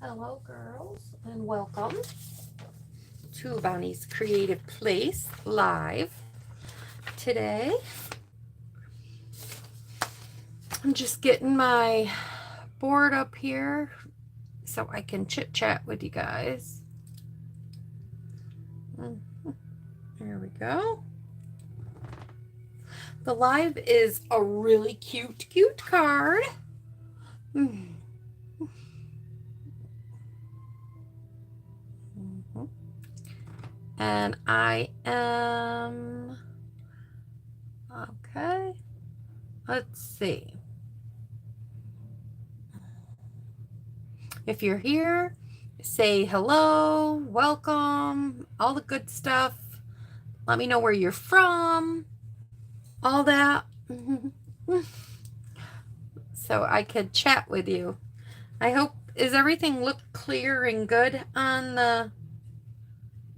Hello, girls, and welcome to Bonnie's Creative Place live today. I'm just getting my board up here so I can chit chat with you guys. There we go. The live is a really cute card. And I am, okay, let's see. If you're here, say hello, welcome, all the good stuff. Let me know where you're from, all that. So I could chat with you. I hope, is everything look clear and good on the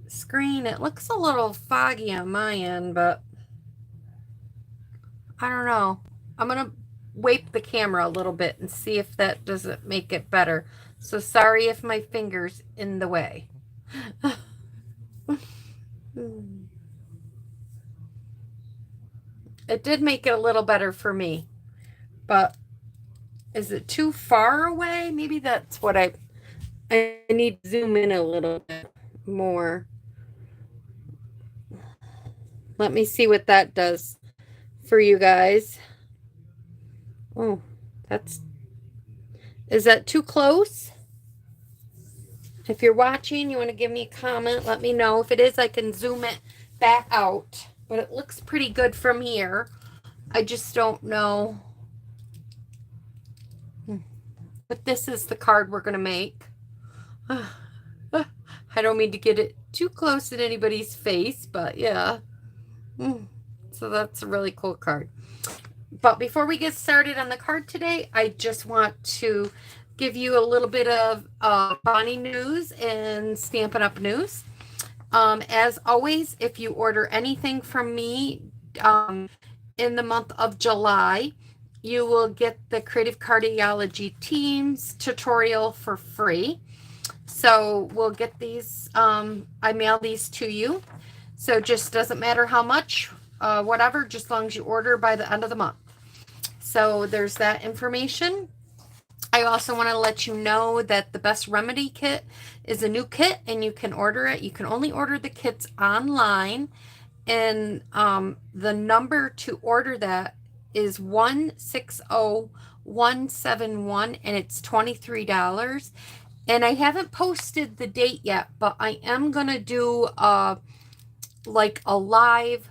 screen? It looks a little foggy on my end, but I don't know. I'm going to wipe the camera a little bit and see if that doesn't make it better. So sorry if my finger's in the way. It did make it a little better for me, but is it too far away? Maybe that's what I need to zoom in a little bit more. Let me see what that does for you guys. Oh, is that too close? If you're watching, you want to give me a comment, let me know. If it is, I can zoom it back out. But it looks pretty good from here. I just don't know. But this is the card we're going to make. I don't mean to get it too close at anybody's face, but yeah. So that's a really cool card. But before we get started on the card today, I just want to give you a little bit of Bonnie news and Stampin' Up! News. As always, if you order anything from me in the month of July, you will get the Creative Cardiology Teams tutorial for free. So we'll get these, I mail these to you. So just doesn't matter how much, whatever, just as long as you order by the end of the month. So there's that information. I also want to let you know that the Best Remedy Kit is a new kit and you can order it. You can only order the kits online. And the number to order that is 160171 and it's $23. And I haven't posted the date yet, but I am going to do like a live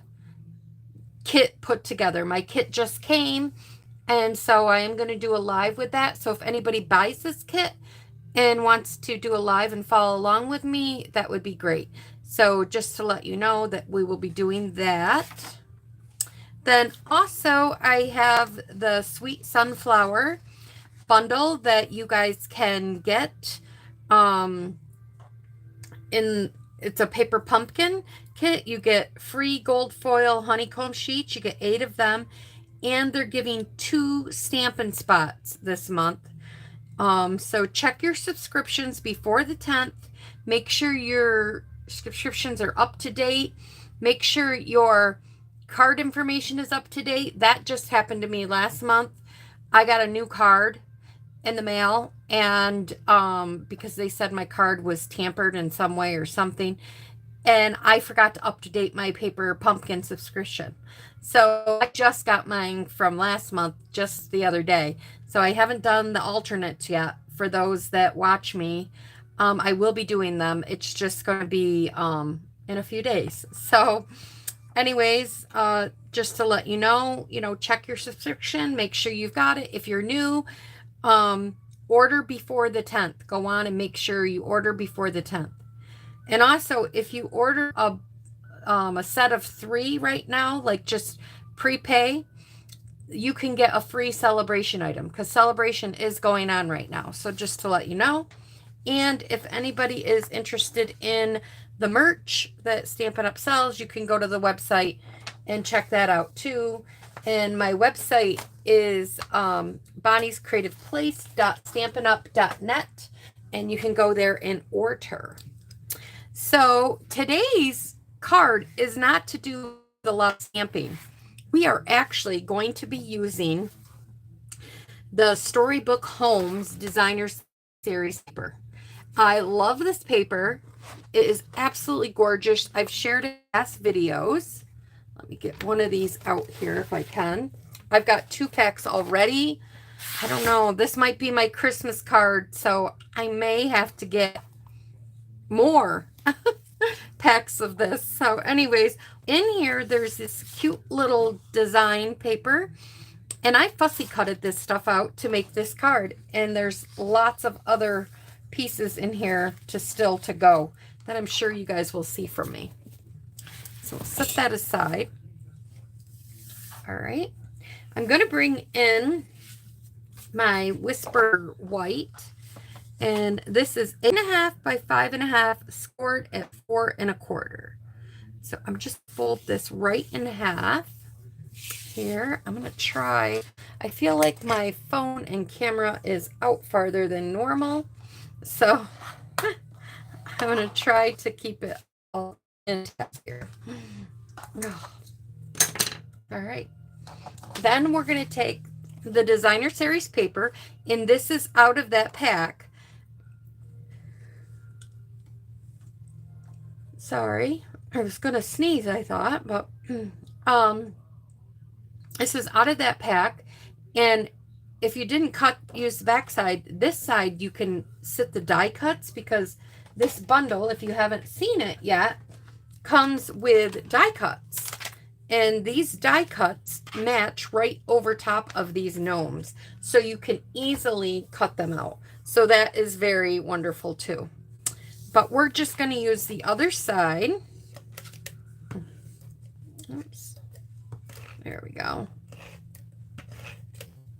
kit put together. My kit just came. And so I am going to do a live with that. So if anybody buys this kit and wants to do a live and follow along with me, that would be great. So just to let you know that we will be doing that. Then also I have the Sweet Sunflower bundle that you guys can get. It's a paper pumpkin kit. You get free gold foil honeycomb sheets. You get 8 of them. And they're giving 2 Stampin' Spots this month. So check your subscriptions before the 10th. Make sure your subscriptions are up to date. Make sure your card information is up to date. That just happened to me last month. I got a new card in the mail, and because they said my card was tampered in some way or something, and I forgot to up-to-date my paper pumpkin subscription. So I just got mine from last month, just the other day. So I haven't done the alternates yet for those that watch me. I will be doing them. It's just going to be in a few days. So anyways, just to let you know, check your subscription. Make sure you've got it. If you're new, order before the 10th. Go on and make sure you order before the 10th. And also, if you order a set of 3 right now, like just prepay, you can get a free celebration item because celebration is going on right now. So just to let you know. And if anybody is interested in the merch that Stampin' Up! Sells, you can go to the website and check that out too. And my website is bonniescreativeplace.stampinup.net, and you can go there and order. So today's card is not to do the love stamping. We are actually going to be using the Storybook Homes Designer Series paper. I love this paper. It is absolutely gorgeous. I've shared it in past videos. Let me get one of these out here if I can. I've got 2 packs already. I don't know. This might be my Christmas card, so I may have to get more packs of this. So anyways, in here, there's this cute little design paper. And I fussy cutted this stuff out to make this card. And there's lots of other pieces in here to go that I'm sure you guys will see from me. So we'll set that aside. All right. I'm going to bring in my Whisper White. And this is 8.5 by 5.5, scored at 4 1/4. So I'm just fold this right in half. Here, I'm going to try. I feel like my phone and camera is out farther than normal. So I'm going to try to keep it all intact here. All right. Then we're going to take the Designer Series paper, and this is out of that pack. Sorry, I was going to sneeze, I thought, but this is out of that pack. And if you didn't use the back side, this side you can sit the die cuts, because this bundle, if you haven't seen it yet, comes with die cuts. And these die cuts match right over top of these gnomes, so you can easily cut them out. So that is very wonderful too. But we're just going to use the other side. Oops. There we go.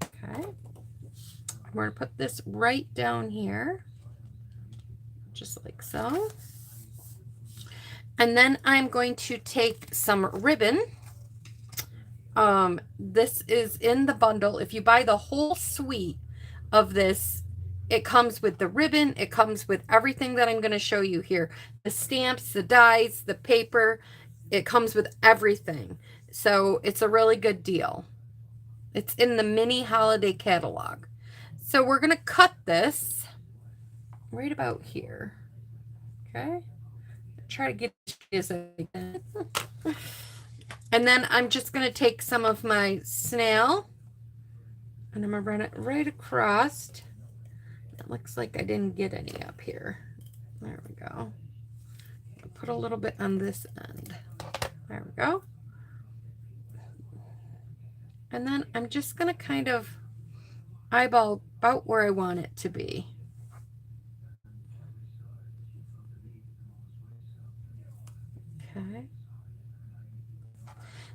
Okay. We're going to put this right down here, just like so. And then I'm going to take some ribbon. This is in the bundle. If you buy the whole suite of this, it comes with the ribbon. It comes with everything that I'm going to show you here. The stamps, the dies, the paper. It comes with everything. So it's a really good deal. It's in the mini holiday catalog. So we're going to cut this right about here. Okay. Try to get as I can. And then I'm just going to take some of my snail and I'm going to run it right across. It looks like I didn't get any up here. There we go. I'll put a little bit on this end. There we go. And then I'm just going to kind of eyeball about where I want it to be. Okay.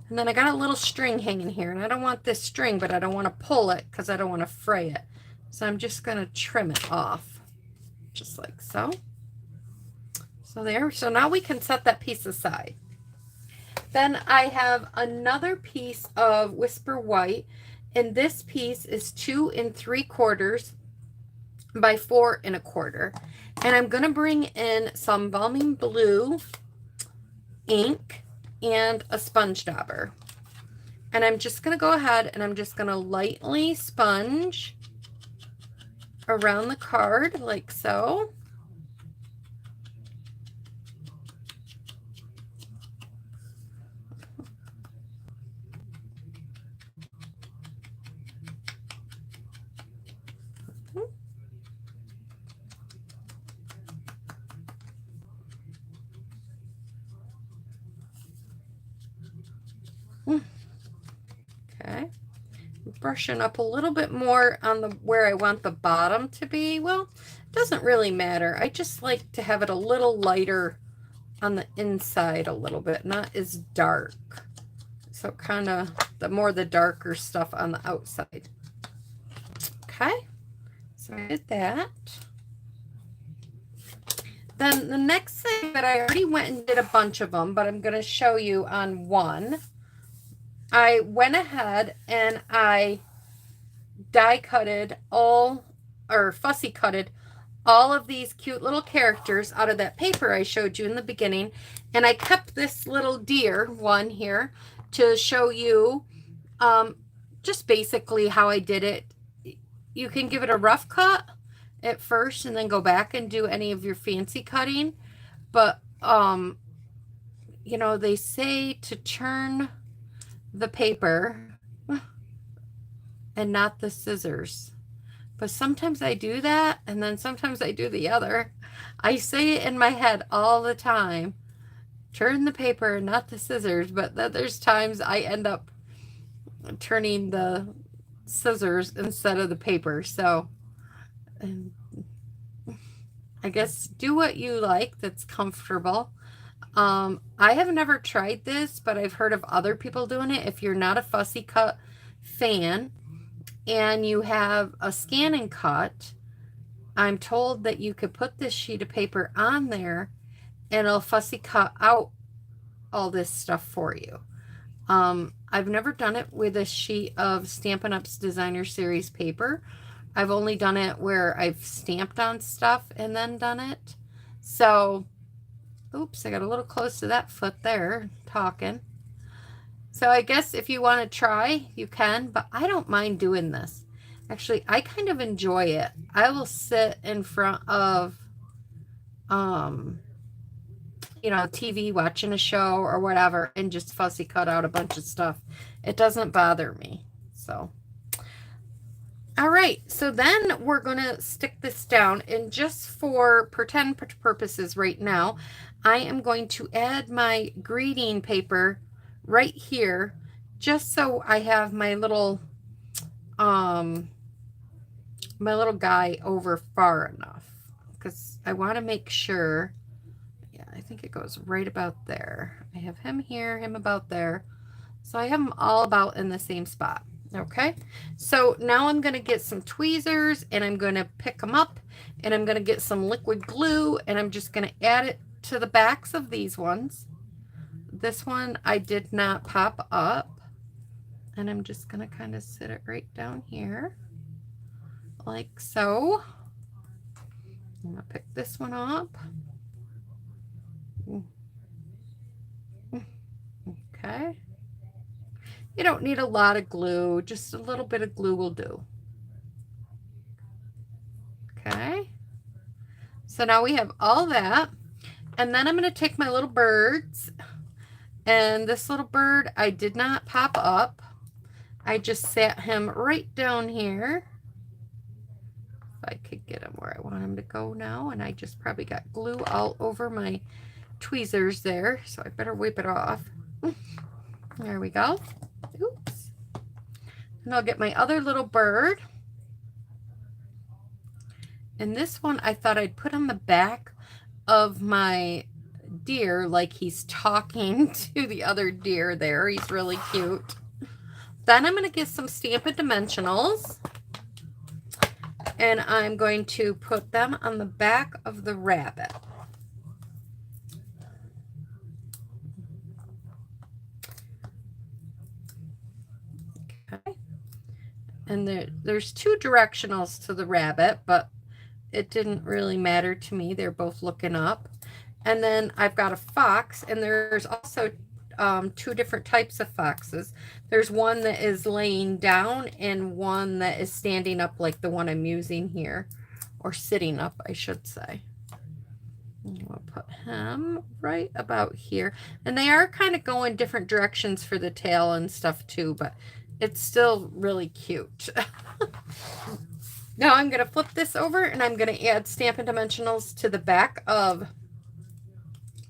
And then I got a little string hanging here, and I don't want this string, but I don't want to pull it because I don't want to fray it. So I'm just going to trim it off, just like so. So there. So now we can set that piece aside. Then I have another piece of Whisper White, and this piece is 2 3/4 by 4 1/4. And I'm going to bring in some Balmy Blue ink and a sponge dauber. And I'm just going to go ahead and I'm just going to lightly sponge around the card like so. Okay, brushing up a little bit more on the where I want the bottom to be. Well, it doesn't really matter. I just like to have it a little lighter on the inside a little bit, not as dark. So kind of the darker stuff on the outside. Okay, so I did that. Then the next thing that I already went and did a bunch of them, but I'm going to show you on one. I went ahead and I die cutted all, or fussy cutted all of these cute little characters out of that paper I showed you in the beginning. And I kept this little deer one here to show you just basically how I did it. You can give it a rough cut at first and then go back and do any of your fancy cutting. But, you know, they say to turn the paper and not the scissors. But sometimes I do that, and then sometimes I do the other. I say it in my head all the time. Turn the paper and not the scissors, but then there's times I end up turning the scissors instead of the paper. So I guess do what you like that's comfortable. I have never tried this, but I've heard of other people doing it. If you're not a fussy cut fan and you have a scan and cut, I'm told that you could put this sheet of paper on there and it'll fussy cut out all this stuff for you. I've never done it with a sheet of Stampin' Up's Designer Series paper. I've only done it where I've stamped on stuff and then done it. So, oops, I got a little close to that foot there talking. So I guess if you want to try, you can, but I don't mind doing this. Actually, I kind of enjoy it. I will sit in front of, you know, TV watching a show or whatever and just fussy cut out a bunch of stuff. It doesn't bother me. So, all right. So then we're going to stick this down, and just for pretend purposes right now, I am going to add my greeting paper right here, just so I have my little guy over far enough, because I want to make sure. Yeah, I think it goes right about there. I have him here, him about there, so I have them all about in the same spot. Okay, so now I'm going to get some tweezers and I'm going to pick them up, and I'm going to get some liquid glue, and I'm just going to add it to the backs of these ones. This one I did not pop up, and I'm just going to kind of sit it right down here like so. I'm going to pick this one up. Okay. You don't need a lot of glue, just a little bit of glue will do. Okay. So now we have all that, and then I'm going to take my little birds, and this little bird I did not pop up. I just sat him right down here. If I could get him where I want him to go now, and I just probably got glue all over my tweezers there, so I better wipe it off. There we go. Oops. And I'll get my other little bird. And this one I thought I'd put on the back of my deer like he's talking to the other deer there. He's really cute. Then I'm going to get some Stampin' Dimensionals, and I'm going to put them on the back of the rabbit. Okay. And there's two directionals to the rabbit, but it didn't really matter to me. They're both looking up. And then I've got a fox, and there's also two different types of foxes. There's one that is laying down and one that is standing up like the one I'm using here, or sitting up, I should say. We'll put him right about here. And they are kind of going different directions for the tail and stuff too, but it's still really cute. Now I'm going to flip this over, and I'm going to add Stampin' Dimensionals to the back of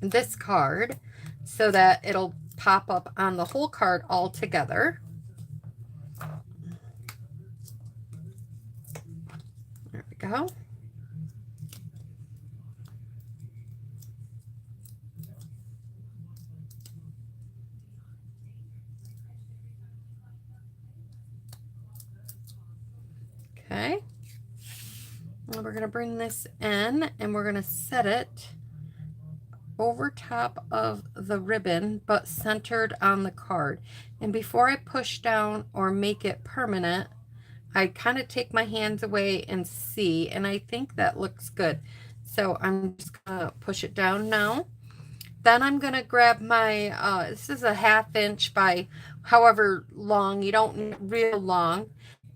this card so that it'll pop up on the whole card all together. There we go. Okay. And we're going to bring this in, and we're going to set it over top of the ribbon, but centered on the card. And before I push down or make it permanent, I kind of take my hands away and see, and I think that looks good. So I'm just gonna push it down now. Then I'm gonna grab my, this is a 1/2 inch by however long, you don't need real long.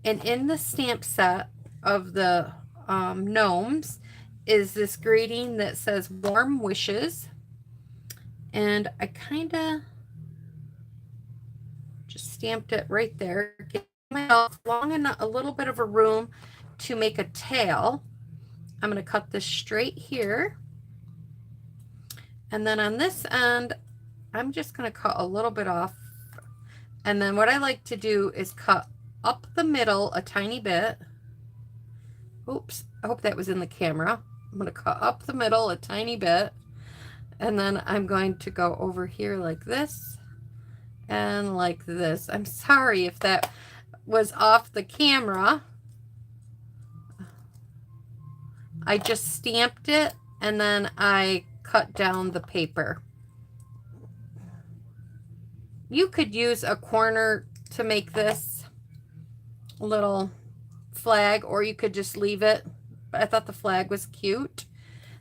And in the stamp set of the gnomes is this greeting that says warm wishes. And I kind of just stamped it right there. Give myself long enough, a little bit of a room to make a tail. I'm going to cut this straight here. And then on this end, I'm just going to cut a little bit off. And then what I like to do is cut up the middle a tiny bit. Oops, I hope that was in the camera. I'm going to cut up the middle a tiny bit. And then I'm going to go over here like this and like this. I'm sorry if that was off the camera. I just stamped it and then I cut down the paper. You could use a corner to make this little flag, or you could just leave it. But I thought the flag was cute.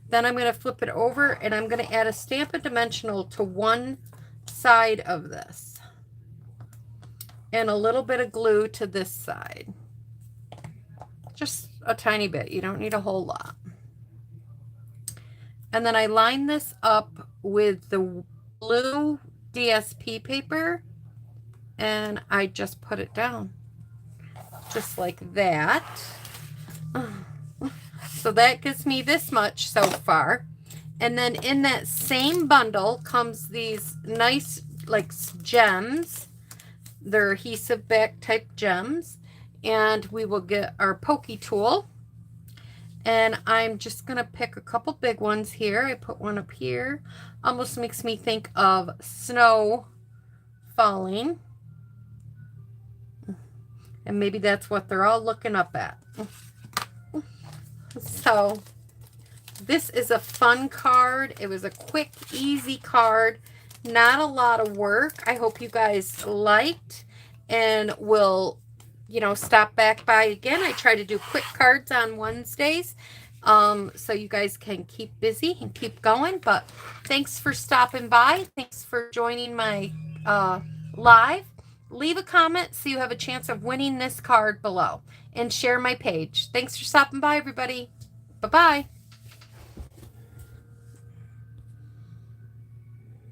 Then I'm going to flip it over and I'm going to add a Stampin' Dimensional to one side of this. And a little bit of glue to this side. Just a tiny bit. You don't need a whole lot. And then I line this up with the blue DSP paper and I just put it down. Just like that. So that gives me this much so far. And then in that same bundle comes these nice like gems. They're adhesive back type gems. And we will get our pokey tool. And I'm just going to pick a couple big ones here. I put one up here. Almost makes me think of snow falling. And maybe that's what they're all looking up at. So this is a fun card. It was a quick, easy card. Not a lot of work. I hope you guys liked and will, you know, stop back by again. I try to do quick cards on Wednesdays so you guys can keep busy and keep going. But thanks for stopping by. Thanks for joining my live. Leave a comment so you have a chance of winning this card below. And share my page. Thanks for stopping by, everybody. Bye-bye.